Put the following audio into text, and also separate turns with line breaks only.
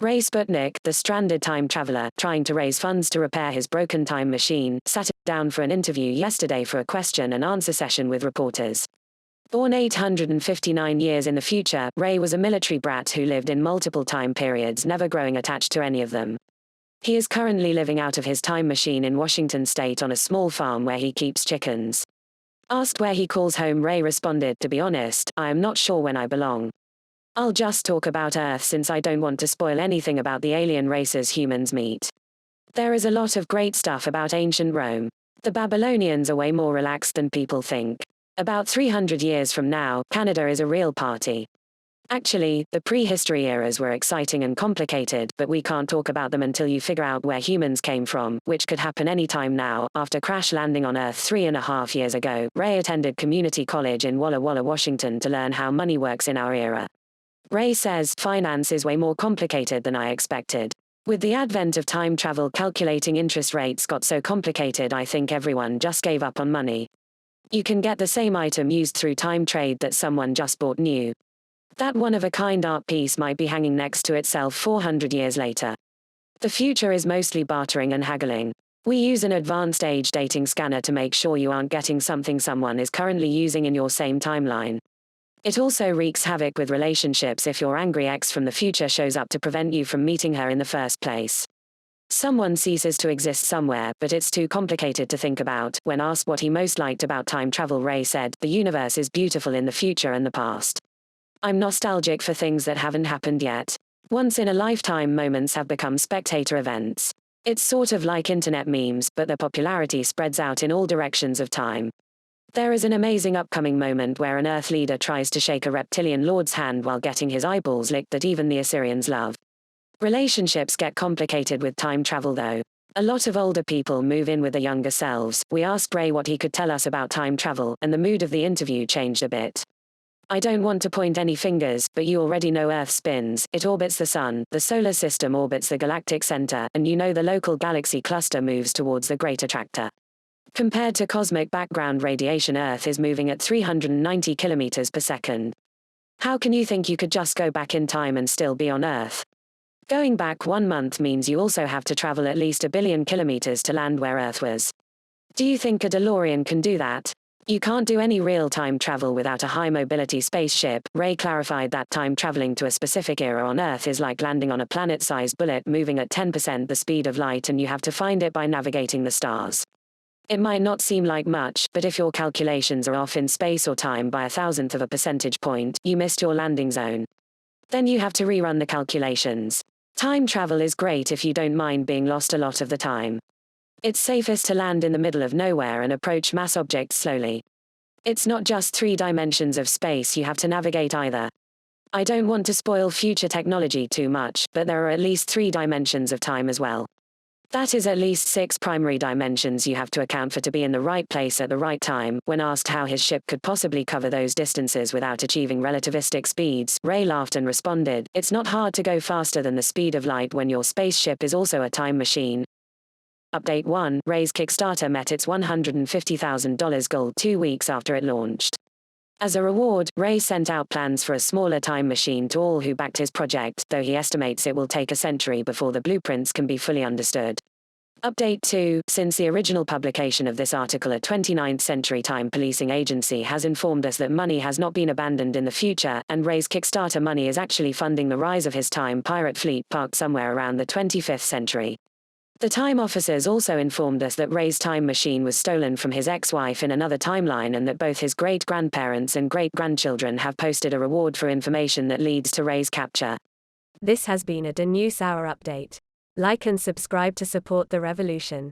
Ray Sputnick, the stranded time traveler, trying to raise funds to repair his broken time machine, sat down for an interview yesterday for a question and answer session with reporters. Born 859 years in the future, Ray was a military brat who lived in multiple time periods, never growing attached to any of them. He is currently living out of his time machine in Washington state on a small farm where he keeps chickens. Asked where he calls home, Ray responded, "To be honest, I am not sure when I belong. I'll just talk about Earth since I don't want to spoil anything about the alien races humans meet. There is a lot of great stuff about ancient Rome. The Babylonians are way more relaxed than people think. About 300 years from now, Canada is a real party. Actually, the prehistory eras were exciting and complicated, but we can't talk about them until you figure out where humans came from, which could happen anytime now." After crash landing on Earth 3.5 years ago, Ray attended community college in Walla Walla, Washington to learn how money works in our era. Ray says, "Finance is way more complicated than I expected. With the advent of time travel, calculating interest rates got so complicated I think everyone just gave up on money. You can get the same item used through time trade that someone just bought new. That one-of-a-kind art piece might be hanging next to itself 400 years later. The future is mostly bartering and haggling. We use an advanced age dating scanner to make sure you aren't getting something someone is currently using in your same timeline. It also wreaks havoc with relationships if your angry ex from the future shows up to prevent you from meeting her in the first place. Someone ceases to exist somewhere, but it's too complicated to think about." When asked what he most liked about time travel, Ray said, "The universe is beautiful in the future and the past. I'm nostalgic for things that haven't happened yet. Once-in-a-lifetime moments have become spectator events. It's sort of like internet memes, but their popularity spreads out in all directions of time. There is an amazing upcoming moment where an Earth leader tries to shake a reptilian lord's hand while getting his eyeballs licked that even the Assyrians love. Relationships get complicated with time travel though. A lot of older people move in with their younger selves." We asked Ray what he could tell us about time travel, and the mood of the interview changed a bit. "I don't want to point any fingers, but you already know Earth spins, it orbits the sun, the solar system orbits the galactic center, and you know the local galaxy cluster moves towards the great attractor. Compared to cosmic background radiation, Earth is moving at 390 kilometers per second. How can you think you could just go back in time and still be on Earth? Going back 1 month means you also have to travel at least 1 billion kilometers to land where Earth was. Do you think a DeLorean can do that? You can't do any real-time travel without a high-mobility spaceship." Ray clarified that time traveling to a specific era on Earth is like landing on a planet-sized bullet moving at 10% the speed of light, and you have to find it by navigating the stars. It might not seem like much, but if your calculations are off in space or time by 1,000th of a percentage point, you missed your landing zone. Then you have to rerun the calculations. Time travel is great if you don't mind being lost a lot of the time. It's safest to land in the middle of nowhere and approach mass objects slowly. It's not just 3 dimensions of space you have to navigate either. I don't want to spoil future technology too much, but there are at least 3 dimensions of time as well. That is at least 6 primary dimensions you have to account for to be in the right place at the right time." When asked how his ship could possibly cover those distances without achieving relativistic speeds, Ray laughed and responded, "It's not hard to go faster than the speed of light when your spaceship is also a time machine." Update 1. Ray's Kickstarter met its $150,000 goal 2 weeks after it launched. As a reward, Ray sent out plans for a smaller time machine to all who backed his project, though he estimates it will take a century before the blueprints can be fully understood. Update 2. Since the original publication of this article, a 29th Century Time Policing Agency has informed us that money has not been abandoned in the future, and Ray's Kickstarter money is actually funding the rise of his time pirate fleet parked somewhere around the 25th century. The Time officers also informed us that Ray's time machine was stolen from his ex-wife in another timeline, and that both his great-grandparents and great-grandchildren have posted a reward for information that leads to Ray's capture.
This has been a DeNewSour update. Like and subscribe to support the revolution.